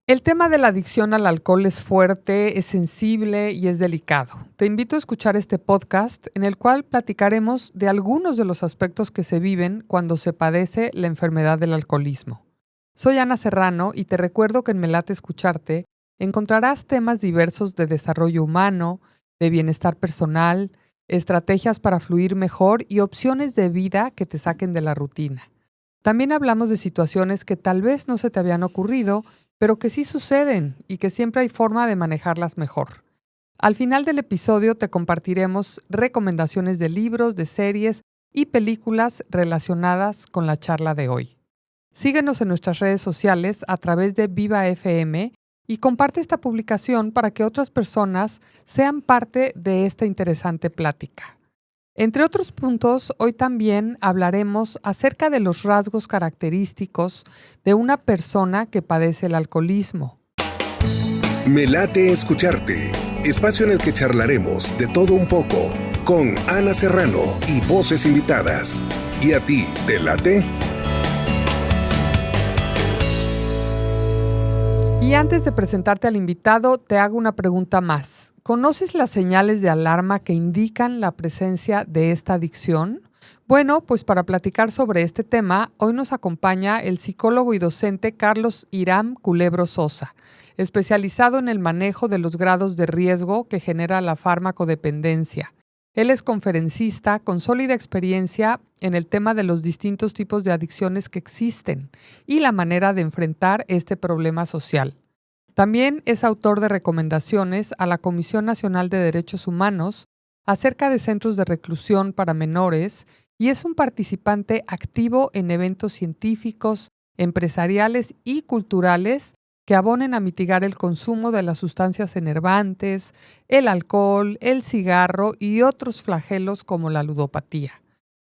El tema de la adicción al alcohol es fuerte, es sensible y es delicado. Te invito a escuchar este podcast en el cual platicaremos de algunos de los aspectos que se viven cuando se padece la enfermedad del alcoholismo. Soy Ana Serrano y te recuerdo que en Me Late Escucharte encontrarás temas diversos de desarrollo humano, de bienestar personal, estrategias para fluir mejor y opciones de vida que te saquen de la rutina. También hablamos de situaciones que tal vez no se te habían ocurrido, pero que sí suceden y que siempre hay forma de manejarlas mejor. Al final del episodio te compartiremos recomendaciones de libros, de series y películas relacionadas con la charla de hoy. Síguenos en nuestras redes sociales a través de Viva FM y comparte esta publicación para que otras personas sean parte de esta interesante plática. Entre otros puntos, hoy también hablaremos acerca de los rasgos característicos de una persona que padece el alcoholismo. Me late escucharte, espacio en el que charlaremos de todo un poco, con Ana Serrano y voces invitadas. ¿Y a ti, te late? Y antes de presentarte al invitado, te hago una pregunta más. ¿Conoces las señales de alarma que indican la presencia de esta adicción? Bueno, pues para platicar sobre este tema, hoy nos acompaña el psicólogo y docente Carlos Hiram Culebro Sosa, especializado en el manejo de los grados de riesgo que genera la farmacodependencia. Él es conferencista con sólida experiencia en el tema de los distintos tipos de adicciones que existen y la manera de enfrentar este problema social. También es autor de recomendaciones a la Comisión Nacional de Derechos Humanos acerca de centros de reclusión para menores y es un participante activo en eventos científicos, empresariales y culturales que abonen a mitigar el consumo de las sustancias enervantes, el alcohol, el cigarro y otros flagelos como la ludopatía.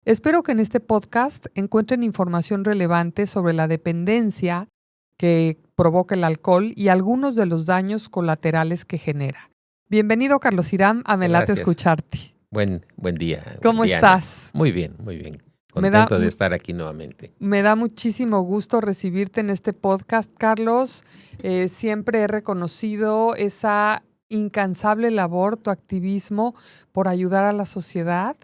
Espero que en este podcast encuentren información relevante sobre la dependencia que provoca el alcohol y algunos de los daños colaterales que genera. Bienvenido, Carlos Hiram, a Me Late Escucharte. Buen día. ¿Cómo buen día, estás? Ana. Muy bien, muy bien. Me da Contento de estar aquí nuevamente. Me da muchísimo gusto recibirte en este podcast, Carlos. Siempre he reconocido esa incansable labor, tu activismo por ayudar a la sociedad.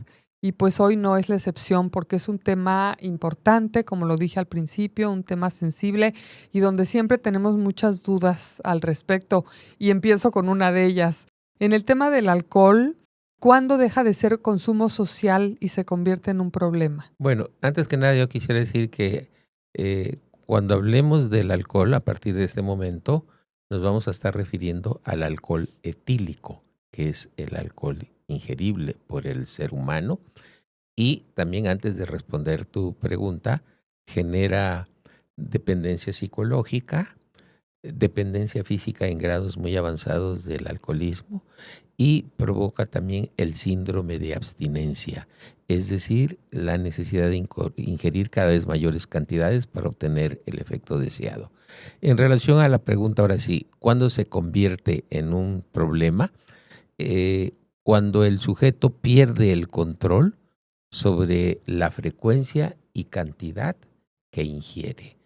Y pues hoy no es la excepción porque es un tema importante, como lo dije al principio, un tema sensible y donde siempre tenemos muchas dudas al respecto. Y empiezo con una de ellas. En el tema del alcohol, ¿cuándo deja de ser consumo social y se convierte en un problema? Bueno, antes que nada yo quisiera decir que cuando hablemos del alcohol, a partir de este momento, nos vamos a estar refiriendo al alcohol etílico, que es el alcohol ingerible por el ser humano. Y también antes de responder tu pregunta, genera dependencia psicológica, dependencia física en grados muy avanzados del alcoholismo y provoca también el síndrome de abstinencia, es decir, la necesidad de ingerir cada vez mayores cantidades para obtener el efecto deseado. En relación a la pregunta, ahora sí, ¿cuándo se convierte en un problema? Cuando el sujeto pierde el control sobre la frecuencia y cantidad que ingiere.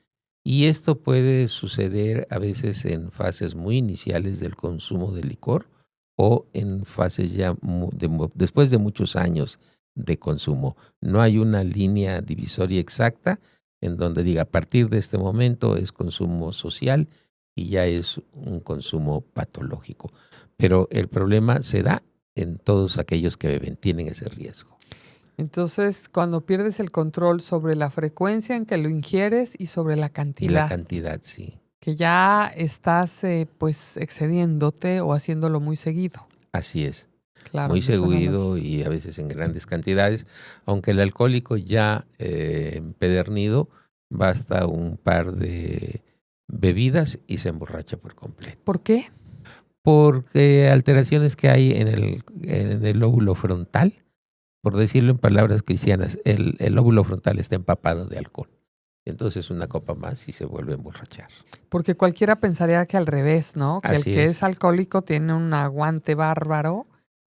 Y esto puede suceder a veces en fases muy iniciales del consumo de licor o en fases ya después de muchos años de consumo. No hay una línea divisoria exacta en donde diga a partir de este momento es consumo social y ya es un consumo patológico. Pero el problema se da en todos aquellos que beben, tienen ese riesgo. Entonces, cuando pierdes el control sobre la frecuencia en que lo ingieres y sobre la cantidad. Y la cantidad, sí. Que ya estás pues excediéndote o haciéndolo muy seguido. Así es. Claro, Muy seguido y a veces en grandes cantidades. Aunque el alcohólico ya empedernido, basta un par de bebidas y se emborracha por completo. ¿Por qué? Porque alteraciones que hay en el lóbulo frontal, por decirlo en palabras cristianas, el lóbulo frontal está empapado de alcohol. Entonces una copa más y se vuelve a emborrachar. Porque cualquiera pensaría que al revés, ¿no? Que Así el que es. es alcohólico tiene un aguante bárbaro,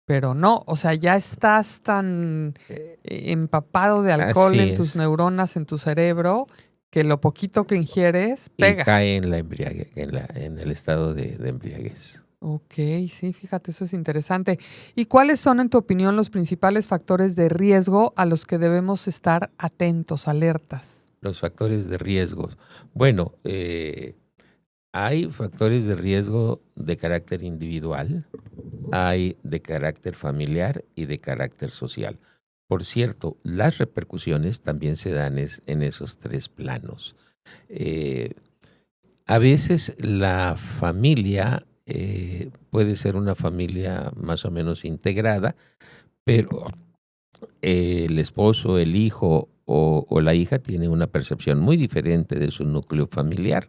pero no. O sea, ya estás tan empapado de alcohol Así en tus es. neuronas, en tu cerebro, que lo poquito que ingieres y pega. cae en la embriaguez, en el estado de embriaguez. Ok, sí, fíjate, eso es interesante. ¿Y cuáles son, en tu opinión, los principales factores de riesgo a los que debemos estar atentos, alertas? Los factores de riesgo. Bueno, hay factores de riesgo de carácter individual, hay de carácter familiar y de carácter social. Por cierto, las repercusiones también se dan en esos tres planos. A veces la familia puede ser una familia más o menos integrada, pero el esposo, el hijo o la hija tiene una percepción muy diferente de su núcleo familiar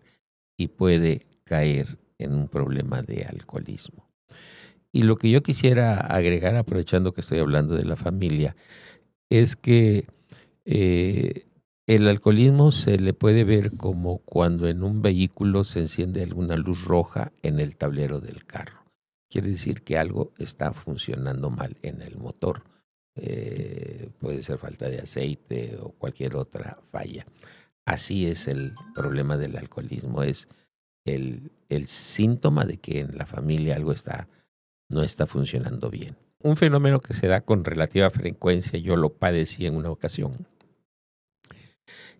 y puede caer en un problema de alcoholismo. Y lo que yo quisiera agregar, aprovechando que estoy hablando de la familia, es que el alcoholismo se le puede ver como cuando en un vehículo se enciende alguna luz roja en el tablero del carro. Quiere decir que algo está funcionando mal en el motor. Puede ser falta de aceite o cualquier otra falla. Así es el problema del alcoholismo. Es el síntoma de que en la familia algo no está funcionando bien. Un fenómeno que se da con relativa frecuencia, yo lo padecí en una ocasión,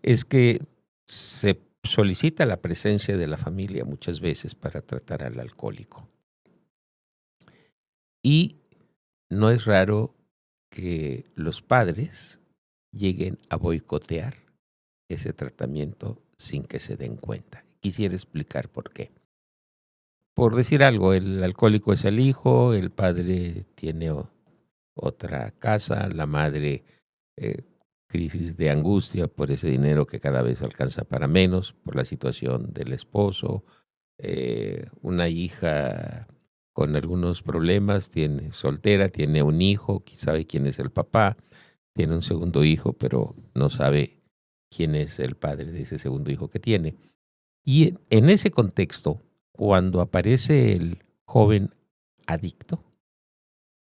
es que se solicita la presencia de la familia muchas veces para tratar al alcohólico. Y no es raro que los padres lleguen a boicotear ese tratamiento sin que se den cuenta. Quisiera explicar por qué. Por decir algo, el alcohólico es el hijo, el padre tiene otra casa, la madre crisis de angustia por ese dinero que cada vez alcanza para menos, por la situación del esposo, una hija con algunos problemas, soltera, tiene un hijo, sabe quién es el papá, tiene un segundo hijo, pero no sabe quién es el padre de ese segundo hijo que tiene. Y en ese contexto, cuando aparece el joven adicto,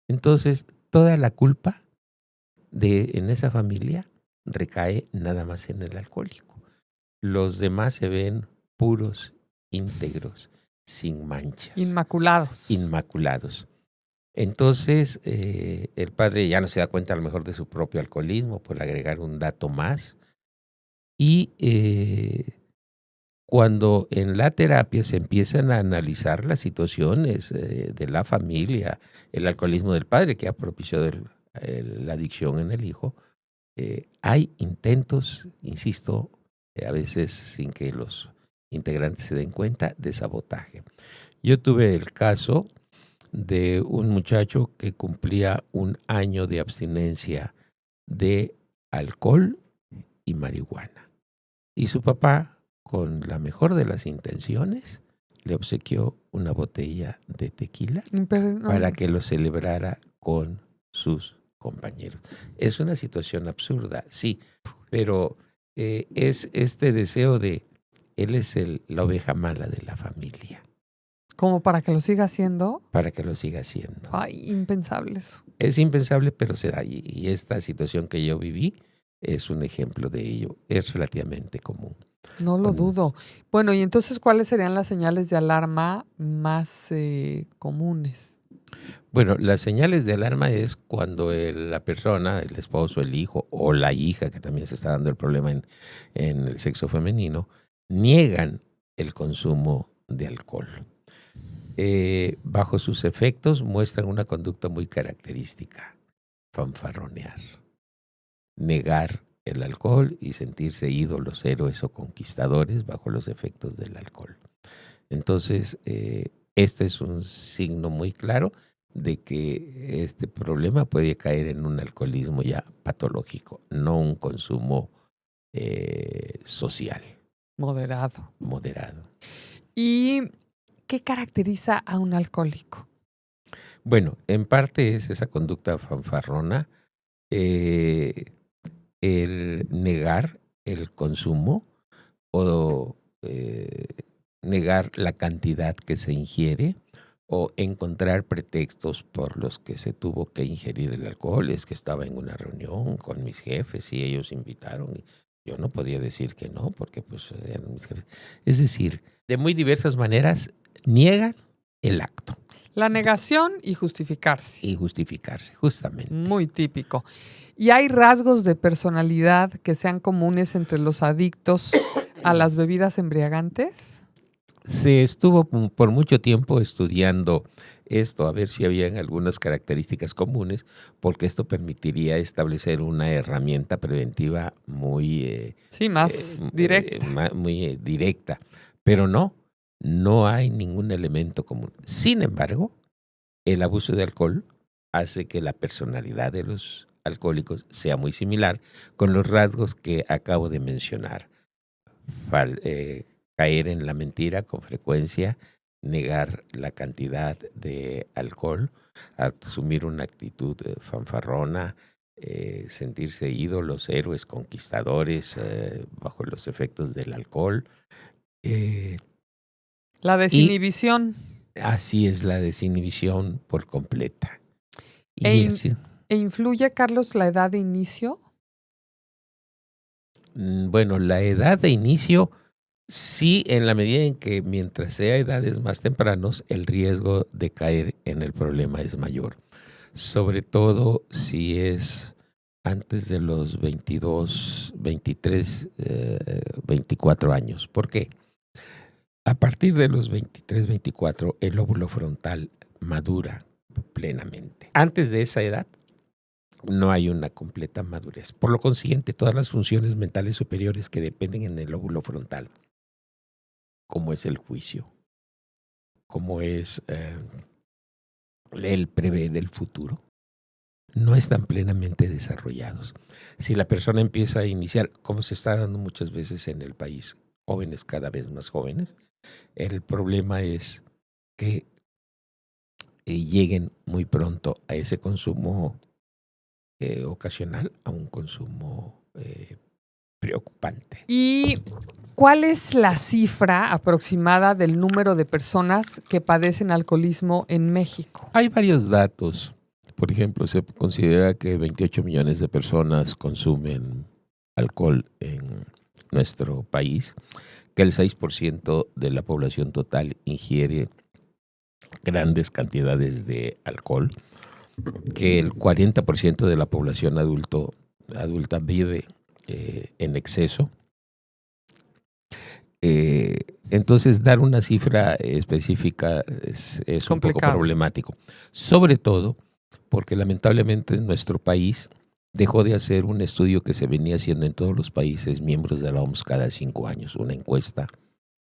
entonces toda la culpa en esa familia recae nada más en el alcohólico. Los demás se ven puros, íntegros, sin manchas. Inmaculados. Entonces, el padre ya no se da cuenta a lo mejor de su propio alcoholismo, por agregar un dato más. Y cuando en la terapia se empiezan a analizar las situaciones de la familia, el alcoholismo del padre que ha propiciado la adicción en el hijo, hay intentos, insisto, a veces sin que los integrantes se den cuenta, de sabotaje. Yo tuve el caso de un muchacho que cumplía 1 año de abstinencia de alcohol y marihuana. Y su papá, con la mejor de las intenciones, le obsequió una botella de tequila para que lo celebrara con sus compañeros. Es una situación absurda, sí, pero es este deseo de él es la oveja mala de la familia. ¿Como para que lo siga haciendo? Para que lo siga haciendo. Ay, impensable eso. Es impensable, pero se da. Y esta situación que yo viví es un ejemplo de ello. Es relativamente común. No lo dudo. Bueno, y entonces, ¿cuáles serían las señales de alarma más comunes? Bueno, las señales de alarma es cuando la persona, el esposo, el hijo o la hija, que también se está dando el problema en el sexo femenino, niegan el consumo de alcohol. Bajo sus efectos muestran una conducta muy característica: fanfarronear, negar el alcohol y sentirse ídolos, héroes o conquistadores bajo los efectos del alcohol. Entonces, este es un signo muy claro de que este problema puede caer en un alcoholismo ya patológico, no un consumo social. Moderado. ¿Y qué caracteriza a un alcohólico? Bueno, en parte es esa conducta fanfarrona, el negar el consumo o negar la cantidad que se ingiere o encontrar pretextos por los que se tuvo que ingerir el alcohol. Es que estaba en una reunión con mis jefes y ellos invitaron y Yo no podía decir que no, porque pues eran mis jefes. Es decir, de muy diversas maneras niegan el acto. La negación y justificarse. Y justificarse, justamente. Muy típico. ¿Y hay rasgos de personalidad que sean comunes entre los adictos a las bebidas embriagantes? Se estuvo por mucho tiempo estudiando esto, a ver si habían algunas características comunes, porque esto permitiría establecer una herramienta preventiva muy Sí, más directa. muy directa. Pero no hay ningún elemento común. Sin embargo, el abuso de alcohol hace que la personalidad de los alcohólicos sea muy similar con los rasgos que acabo de mencionar. Caer en la mentira con frecuencia, negar la cantidad de alcohol, asumir una actitud fanfarrona, sentirse ídolos, héroes, conquistadores bajo los efectos del alcohol. La desinhibición. Así es, la desinhibición por completa. ¿E influye, Carlos, la edad de inicio? Bueno, la edad de inicio, sí, en la medida en que mientras sea edades más tempranos, el riesgo de caer en el problema es mayor. Sobre todo si es antes de los 22, 23, 24 años. ¿Por qué? A partir de los 23, 24, el lóbulo frontal madura plenamente. Antes de esa edad, no hay una completa madurez. Por lo consiguiente, todas las funciones mentales superiores que dependen en el lóbulo frontal, como es el juicio, como es el prever el futuro, no están plenamente desarrollados. Si la persona empieza a iniciar, como se está dando muchas veces en el país, jóvenes cada vez más jóvenes, el problema es que lleguen muy pronto a ese consumo ocasional, a un consumo preocupante. ¿Y cuál es la cifra aproximada del número de personas que padecen alcoholismo en México? Hay varios datos. Por ejemplo, se considera que 28 millones de personas consumen alcohol en nuestro país, que el 6% de la población total ingiere grandes cantidades de alcohol, que el 40% de la población adulta vive en exceso. Entonces, dar una cifra específica es un poco problemático, sobre todo porque lamentablemente en nuestro país dejó de hacer un estudio que se venía haciendo en todos los países miembros de la OMS cada 5 años, una encuesta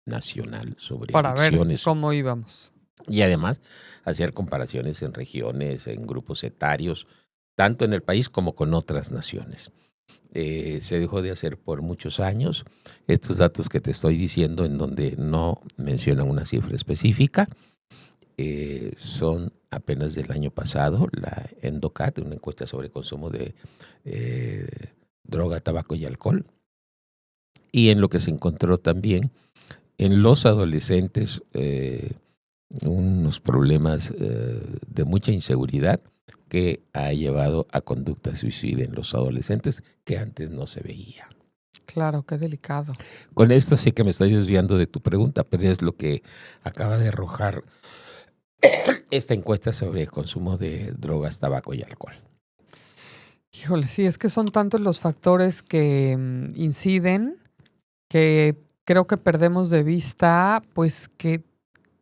nacional sobre adicciones. Para ver cómo íbamos. Y además hacer comparaciones en regiones, en grupos etarios, tanto en el país como con otras naciones. Se dejó de hacer por muchos años. Estos datos que te estoy diciendo, en donde no mencionan una cifra específica, son apenas del año pasado, la ENDOCAT, una encuesta sobre consumo de droga, tabaco y alcohol. Y en lo que se encontró también en los adolescentes, unos problemas de mucha inseguridad que ha llevado a conducta suicida en los adolescentes que antes no se veía. Claro, qué delicado. Con esto sí que me estoy desviando de tu pregunta, pero es lo que acaba de arrojar esta encuesta sobre el consumo de drogas, tabaco y alcohol. Híjole, sí, es que son tantos los factores que inciden que creo que perdemos de vista, pues que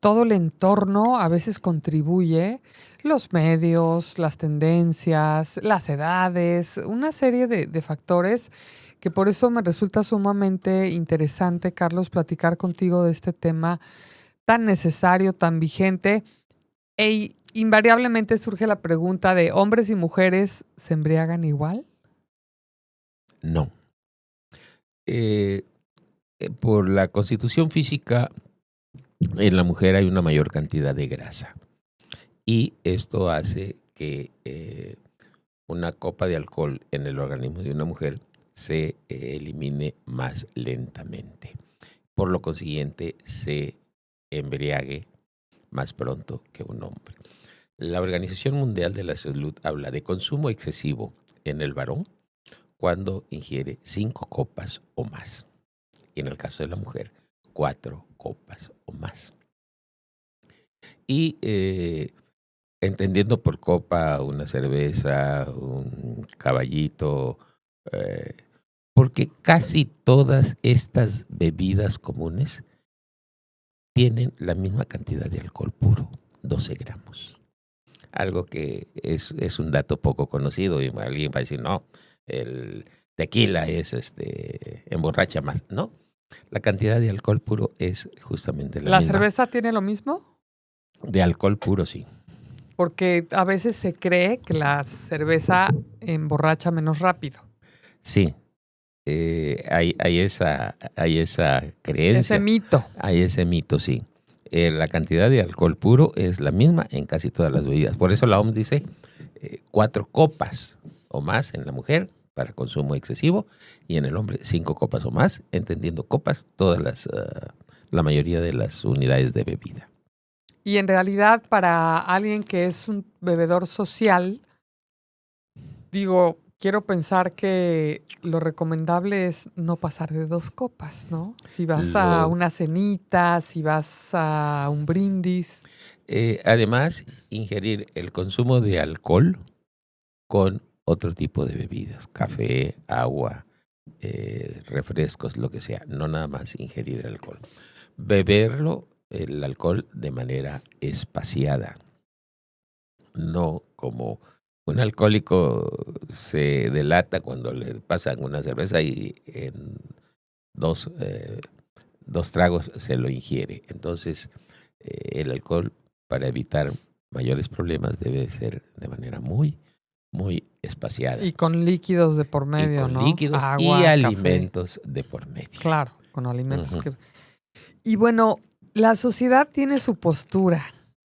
todo el entorno a veces contribuye, los medios, las tendencias, las edades, una serie de factores que por eso me resulta sumamente interesante, Carlos, platicar contigo de este tema tan necesario, tan vigente. E invariablemente surge la pregunta de ¿hombres y mujeres se embriagan igual? No. Por la constitución física, en la mujer hay una mayor cantidad de grasa. Y esto hace que una copa de alcohol en el organismo de una mujer se elimine más lentamente. Por lo consiguiente, se embriague más pronto que un hombre. La Organización Mundial de la Salud habla de consumo excesivo en el varón cuando ingiere 5 copas o más. Y en el caso de la mujer, 4 copas o más. Y entendiendo por copa una cerveza, un caballito, porque casi todas estas bebidas comunes tienen la misma cantidad de alcohol puro, 12 gramos. Algo que es un dato poco conocido y alguien va a decir, no, el tequila emborracha más. No, la cantidad de alcohol puro es justamente la ¿La misma. cerveza tiene lo mismo? De alcohol puro, sí. Porque a veces se cree que la cerveza emborracha menos rápido. Sí, hay esa creencia. Ese mito. Hay ese mito, sí. La cantidad de alcohol puro es la misma en casi todas las bebidas. Por eso la OMS dice 4 copas o más en la mujer para consumo excesivo y en el hombre 5 copas o más, entendiendo copas todas la mayoría de las unidades de bebida. Y en realidad para alguien que es un bebedor social, digo, quiero pensar que lo recomendable es no pasar de 2 copas, ¿no? Si vas a una cenita, si vas a un brindis. Además, ingerir el consumo de alcohol con otro tipo de bebidas, café, agua, refrescos, lo que sea, no nada más ingerir alcohol. Beberlo, el alcohol, de manera espaciada, no como un alcohólico se delata cuando le pasan una cerveza y en 2 tragos se lo ingiere. Entonces, el alcohol, para evitar mayores problemas, debe ser de manera muy, muy espaciada. Y con líquidos de por medio, y con ¿no? líquidos Agua, y café. alimentos de por medio. Claro, con alimentos Ujú. Y bueno, la sociedad tiene su postura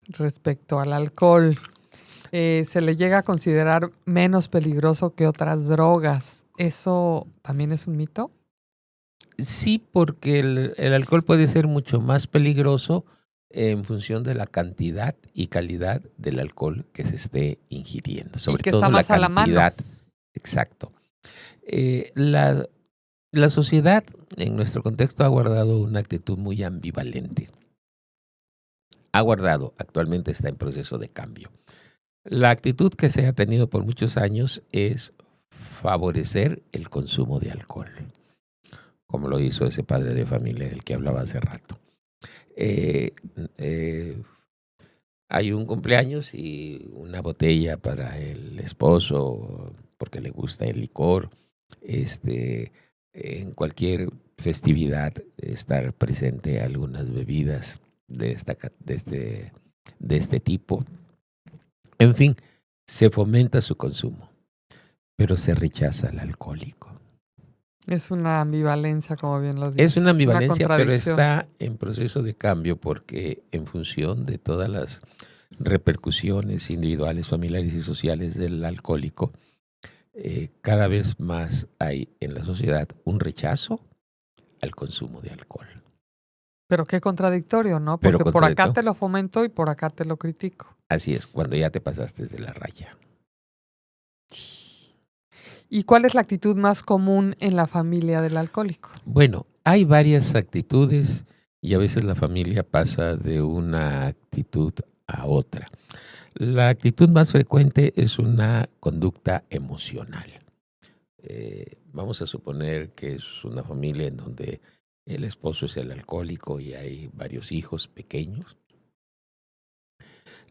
respecto al alcohol. Se le llega a considerar menos peligroso que otras drogas. ¿Eso también es un mito? Sí, porque el alcohol puede ser mucho más peligroso en función de la cantidad y calidad del alcohol que se esté ingiriendo. Sobre que todo está la más a la mano. cantidad. Exacto. La sociedad, en nuestro contexto, ha guardado una actitud muy ambivalente. Actualmente está en proceso de cambio. La actitud que se ha tenido por muchos años es favorecer el consumo de alcohol, como lo hizo ese padre de familia del que hablaba hace rato. Hay un cumpleaños y una botella para el esposo porque le gusta el licor. En cualquier festividad, estar presente algunas bebidas de este tipo. En fin, se fomenta su consumo, pero se rechaza al alcohólico. Es una ambivalencia, como bien lo dices. Es una ambivalencia, pero contradicción. está en proceso de cambio porque en función de todas las repercusiones individuales, familiares y sociales del alcohólico, cada vez más hay en la sociedad un rechazo al consumo de alcohol. Pero qué contradictorio, ¿no? Pero Porque por acá contradictorio. te lo fomento y por acá te lo critico. Así es, cuando ya te pasaste de la raya. ¿Y cuál es la actitud más común en la familia del alcohólico? Bueno, hay varias actitudes y a veces la familia pasa de una actitud a otra. La actitud más frecuente es una conducta emocional. Vamos a suponer que es una familia en donde el esposo es el alcohólico y hay varios hijos pequeños.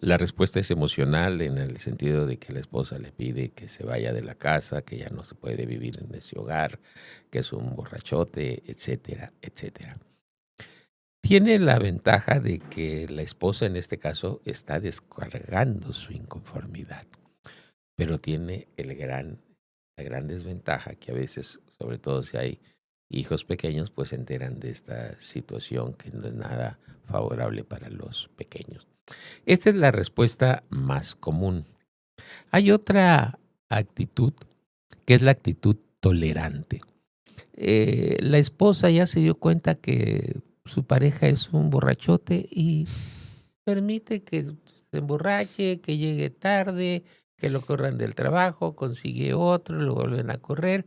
La respuesta es emocional en el sentido de que la esposa le pide que se vaya de la casa, que ya no se puede vivir en ese hogar, que es un borrachote, etcétera, etcétera. Tiene la ventaja de que la esposa en este caso está descargando su inconformidad, pero tiene la gran desventaja que a veces, sobre todo si hay hijos pequeños, pues se enteran de esta situación que no es nada favorable para los pequeños. Esta es la respuesta más común. Hay otra actitud que es la actitud tolerante. La esposa ya se dio cuenta que su pareja es un borrachote y permite que se emborrache, que llegue tarde, que lo corran del trabajo, consigue otro, lo vuelven a correr,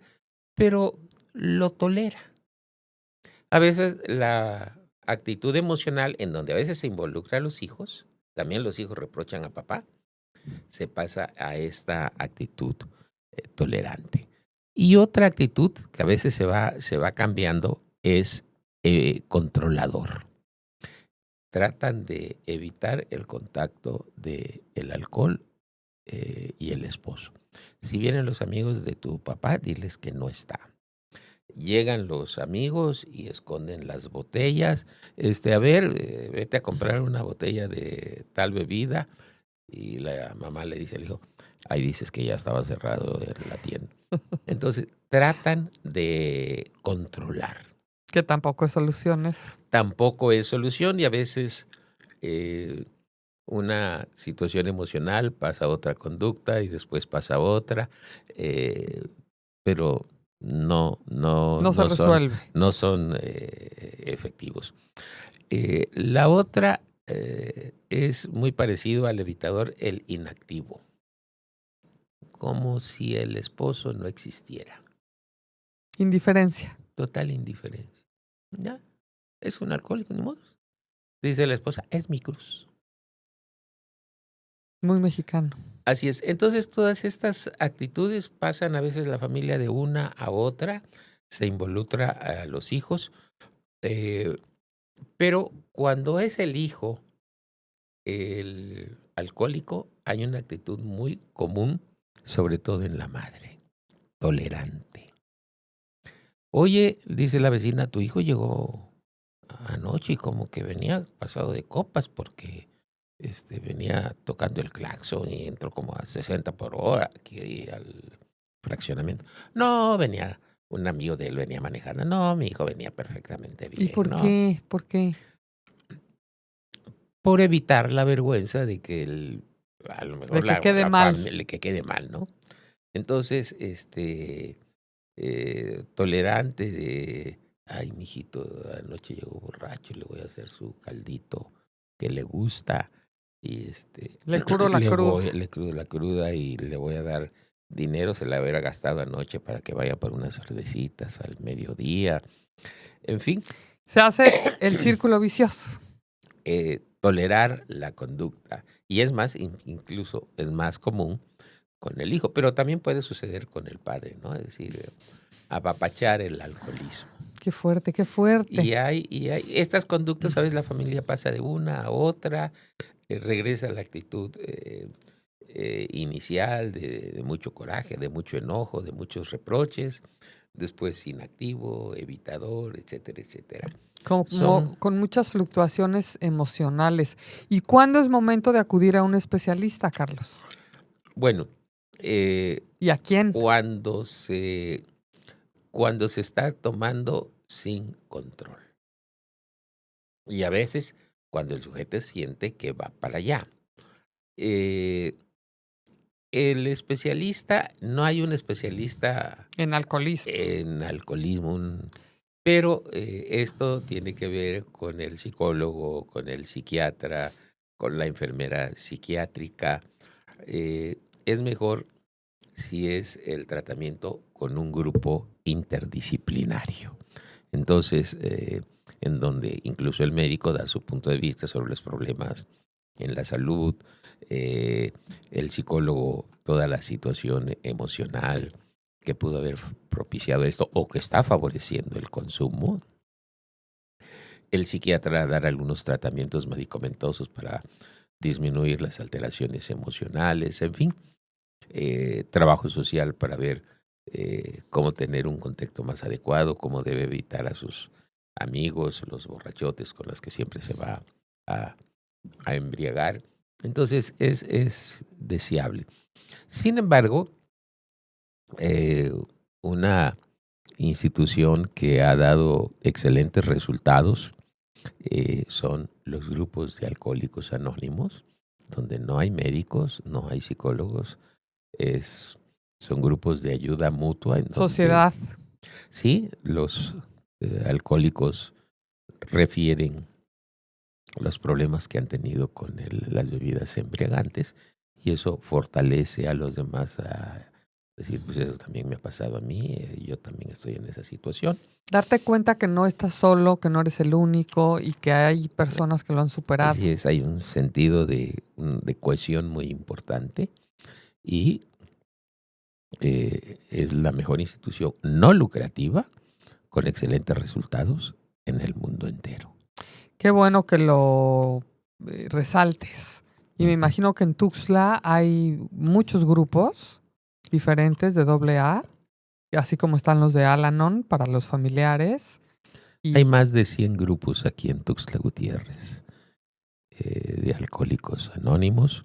pero lo tolera. A veces la actitud emocional, en donde a veces se involucra a los hijos, también los hijos reprochan a papá, se pasa a esta actitud tolerante. Y otra actitud que a veces se va cambiando es controlador. Tratan de evitar el contacto del alcohol y el esposo. Si vienen los amigos de tu papá, diles que no está. Llegan los amigos y esconden las botellas. A ver, vete a comprar una botella de tal bebida. Y la mamá le dice al hijo, ahí dices que ya estaba cerrado la tienda. Entonces, tratan de controlar. Que tampoco es solución eso. Tampoco es solución y a veces una situación emocional pasa a otra conducta y después pasa a otra, pero no se resuelve. No son efectivos. La otra es muy parecido al evitador, el inactivo, como si el esposo no existiera. Indiferencia. Total indiferencia. Ya, es un alcohólico, ni modo. Dice la esposa, es mi cruz. Muy mexicano. Así es. Entonces, todas estas actitudes pasan a veces la familia de una a otra, se involucra a los hijos, pero cuando es el hijo el alcohólico, hay una actitud muy común, sobre todo en la madre, tolerante. Oye, dice la vecina, tu hijo llegó anoche y como que venía pasado de copas porque venía tocando el claxon y entró como a 60 por hora aquí al fraccionamiento. No, venía un amigo de él, venía manejando. No, mi hijo venía perfectamente bien. ¿Y por ¿no? qué? ¿Por qué? Por evitar la vergüenza de que a lo mejor que quede mal. Que quede mal, ¿no? Entonces, tolerante de, ay, mijito, anoche llegó borracho, le voy a hacer su caldito que le gusta y le curo la cruda. Le curo la cruda y le voy a dar dinero, se la hubiera gastado anoche para que vaya por unas cervecitas al mediodía. En fin. Se hace el círculo vicioso. Tolerar la conducta. Y es más, incluso es más común con el hijo, pero también puede suceder con el padre, ¿no? Es decir, apapachar el alcoholismo. Qué fuerte, qué fuerte. Y hay estas conductas, ¿sabes? La familia pasa de una a otra, regresa a la actitud inicial de mucho coraje, de mucho enojo, de muchos reproches, después inactivo, evitador, etcétera, etcétera. Con muchas fluctuaciones emocionales. ¿Y cuándo es momento de acudir a un especialista, Carlos? Bueno. ¿Y a quién? Cuando se está tomando sin control. Y a veces cuando el sujeto siente que va para allá. El especialista, no hay un especialista en alcoholismo. Pero esto tiene que ver con el psicólogo, con el psiquiatra, con la enfermera psiquiátrica. Es mejor si es el tratamiento con un grupo interdisciplinario. Entonces, en donde incluso el médico da su punto de vista sobre los problemas en la salud, el psicólogo toda la situación emocional que pudo haber propiciado esto o que está favoreciendo el consumo. El psiquiatra dar algunos tratamientos medicamentosos para disminuir las alteraciones emocionales, en fin. Trabajo social para ver cómo tener un contexto más adecuado, cómo debe evitar a sus amigos, los borrachotes con los que siempre se va a embriagar. Entonces es deseable. Sin embargo, una institución que ha dado excelentes resultados son los grupos de alcohólicos anónimos, donde no hay médicos, no hay psicólogos, son grupos de ayuda mutua. Sociedad. Sí, los alcohólicos refieren los problemas que han tenido con las bebidas embriagantes y eso fortalece a los demás Decir, pues eso también me ha pasado a mí, yo también estoy en esa situación. Darte cuenta que no estás solo, que no eres el único y que hay personas que lo han superado. Así es, hay un sentido de cohesión muy importante y es la mejor institución no lucrativa con excelentes resultados en el mundo entero. Qué bueno que lo resaltes. Y me imagino que en Tuxtla hay muchos grupos diferentes de AA, así como están los de Al-Anon para los familiares. Y Hay más de 100 grupos aquí en Tuxtla Gutiérrez de alcohólicos anónimos.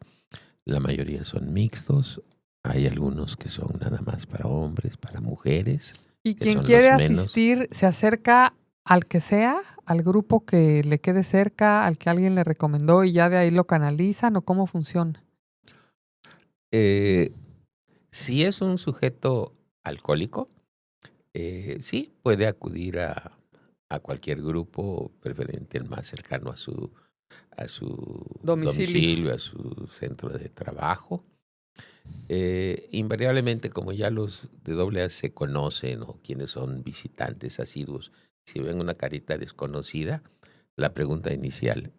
La mayoría son mixtos. Hay algunos que son nada más para hombres, para mujeres. y que quien son quiere los menos. asistir se acerca al que sea, al grupo que le quede cerca, al que alguien le recomendó y ya de ahí lo canalizan o cómo funciona. Si es un sujeto alcohólico, sí, puede acudir a cualquier grupo, preferente el más cercano a su domicilio, a su centro de trabajo. Invariablemente, como ya los de AA se conocen o quienes son visitantes asiduos, si ven una carita desconocida, la pregunta inicial,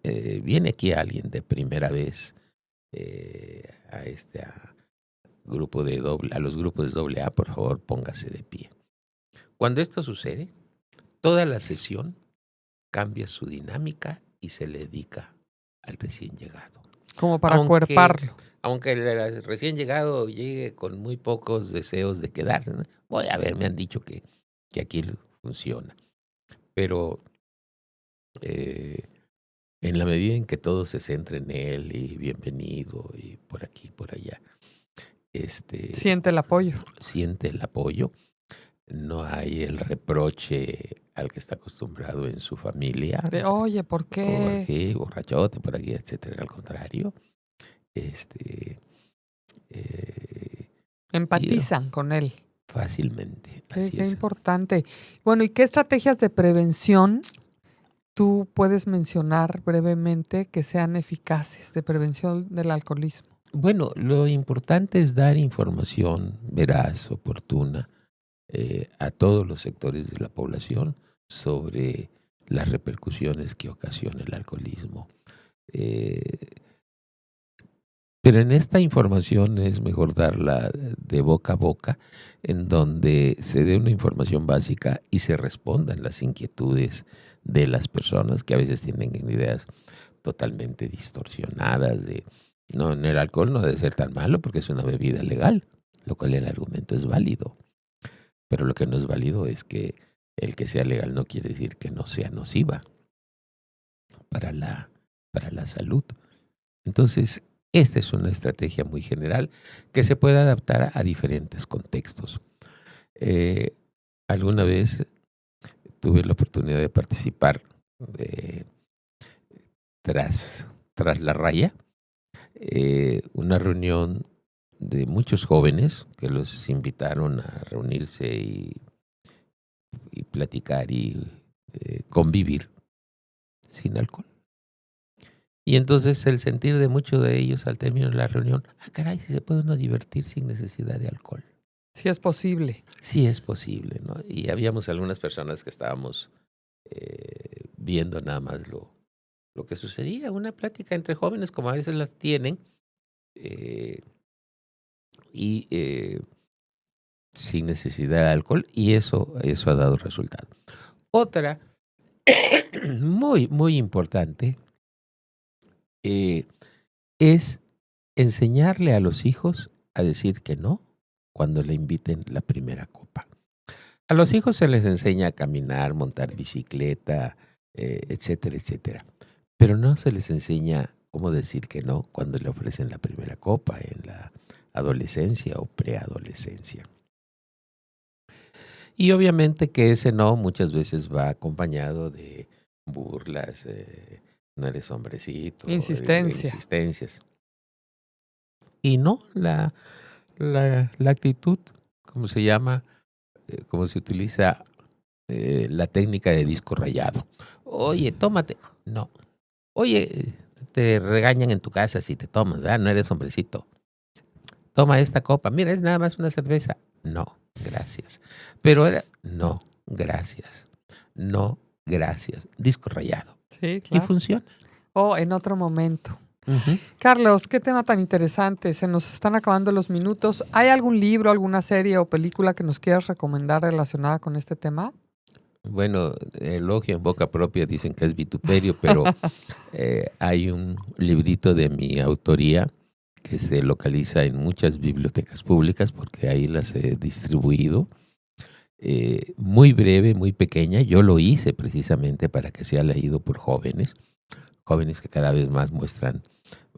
¿viene aquí alguien de primera vez a grupo de a los grupos de AA? Por favor, póngase de pie. Cuando esto sucede, toda la sesión cambia su dinámica y se le dedica al recién llegado. Como para acuerparlo. Aunque el recién llegado llegue con muy pocos deseos de quedarse, ¿no? Voy a ver, me han dicho que aquí funciona. Pero en la medida en que todo se centre en él y bienvenido y por aquí, por allá, Siente el apoyo. Siente el apoyo. No hay el reproche al que está acostumbrado en su familia. De, oye, ¿por qué? Sí, borrachote, por aquí, etcétera. Al contrario, empatizan con él. Fácilmente. Qué importante. Bueno, ¿y qué estrategias de prevención tú puedes mencionar brevemente que sean eficaces de prevención del alcoholismo? Bueno, lo importante es dar información veraz, oportuna, a todos los sectores de la población sobre las repercusiones que ocasiona el alcoholismo. Pero en esta información es mejor darla de boca a boca, en donde se dé una información básica y se respondan las inquietudes de las personas que a veces tienen ideas totalmente distorsionadas de no, el alcohol no debe ser tan malo porque es una bebida legal, lo cual el argumento es válido. Pero lo que no es válido es que el que sea legal no quiere decir que no sea nociva para la salud. Entonces, esta es una estrategia muy general que se puede adaptar a diferentes contextos. Alguna vez tuve la oportunidad de participar tras la raya, una reunión de muchos jóvenes que los invitaron a reunirse y platicar y convivir sin alcohol. Y entonces el sentir de muchos de ellos al término de la reunión, caray, si se puede uno divertir sin necesidad de alcohol. Sí es posible. Sí es posible, ¿no? Y habíamos algunas personas que estábamos viendo nada más lo que sucedía, una plática entre jóvenes como a veces las tienen, sin necesidad de alcohol, y eso ha dado resultado. Otra muy, muy importante es enseñarle a los hijos a decir que no cuando le inviten la primera copa. A los hijos se les enseña a caminar, montar bicicleta, etcétera, etcétera. Pero no se les enseña cómo decir que no cuando le ofrecen la primera copa en la adolescencia o preadolescencia. Y obviamente que ese no muchas veces va acompañado de burlas, no eres hombrecito. Insistencias. Y no, la actitud, como se llama, como se utiliza la técnica de disco rayado. Oye, tómate. No. Oye, te regañan en tu casa si te tomas, ¿verdad? No eres hombrecito. toma esta copa, mira, es nada más una cerveza. No, gracias. Pero no, gracias. No, gracias. Disco rayado. Sí, Y claro. funciona. O en otro momento. Ujú. Carlos, qué tema tan interesante. Se nos están acabando los minutos. ¿Hay algún libro, alguna serie o película que nos quieras recomendar relacionada con este tema? Bueno, elogio en boca propia, dicen que es vituperio, pero hay un librito de mi autoría que se localiza en muchas bibliotecas públicas porque ahí las he distribuido. Muy breve, muy pequeña. Yo lo hice precisamente para que sea leído por jóvenes que cada vez más muestran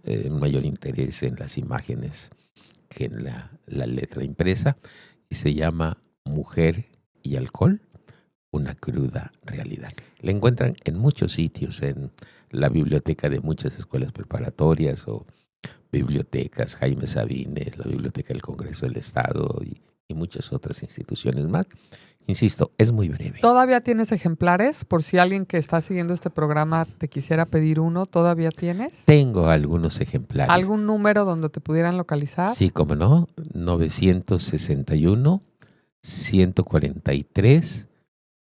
un mayor interés en las imágenes que en la letra impresa, y se llama Mujer y Alcohol, una cruda realidad. La encuentran en muchos sitios, en la biblioteca de muchas escuelas preparatorias o bibliotecas, Jaime Sabines, la Biblioteca del Congreso del Estado y muchas otras instituciones más. Insisto, es muy breve. ¿Todavía tienes ejemplares? Por si alguien que está siguiendo este programa te quisiera pedir uno, ¿todavía tienes? Tengo algunos ejemplares. ¿Algún número donde te pudieran localizar? Sí, cómo no, 961 143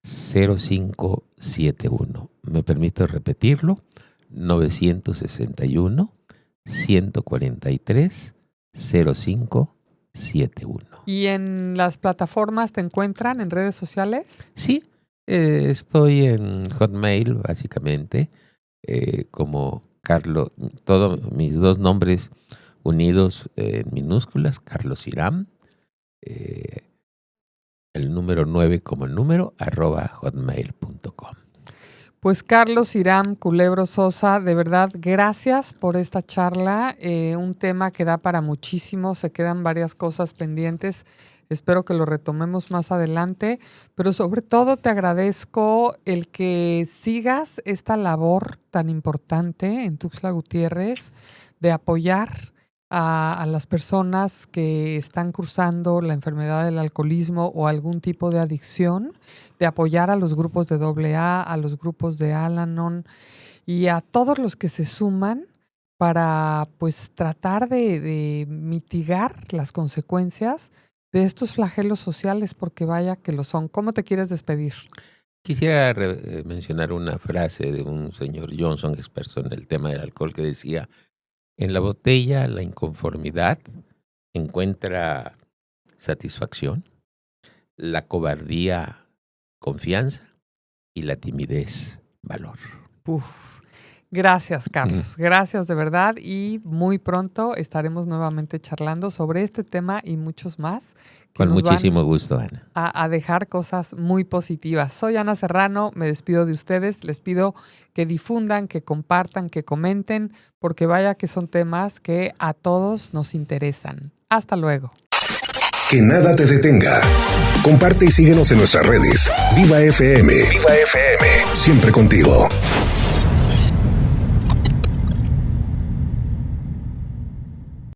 0571. Me permito repetirlo, 961 143 0571. ¿Y en las plataformas te encuentran en redes sociales? Sí, estoy en Hotmail, básicamente, como Carlos, todos mis dos nombres unidos en minúsculas, Carlos Hiram, el número 9 como el número, @hotmail.com. Pues Carlos Hiram Culebro Sosa, de verdad, gracias por esta charla. Un tema que da para muchísimo, se quedan varias cosas pendientes. Espero que lo retomemos más adelante, pero sobre todo te agradezco el que sigas esta labor tan importante en Tuxtla Gutiérrez de apoyar a las personas que están cursando la enfermedad del alcoholismo o algún tipo de adicción, de apoyar a los grupos de AA, a los grupos de Al-Anon y a todos los que se suman para pues tratar de mitigar las consecuencias de estos flagelos sociales, porque vaya que lo son. ¿Cómo te quieres despedir? Quisiera mencionar una frase de un señor Johnson, experto en el tema del alcohol, que decía: en la botella la inconformidad encuentra satisfacción, la cobardía confianza y la timidez valor. Uf. Gracias, Carlos. Gracias de verdad y muy pronto estaremos nuevamente charlando sobre este tema y muchos más. Con muchísimo gusto, Ana. A dejar cosas muy positivas. Soy Ana Serrano, me despido de ustedes. Les pido que difundan, que compartan, que comenten, porque vaya que son temas que a todos nos interesan. Hasta luego. Que nada te detenga. Comparte y síguenos en nuestras redes. Viva FM. Viva FM. Siempre contigo.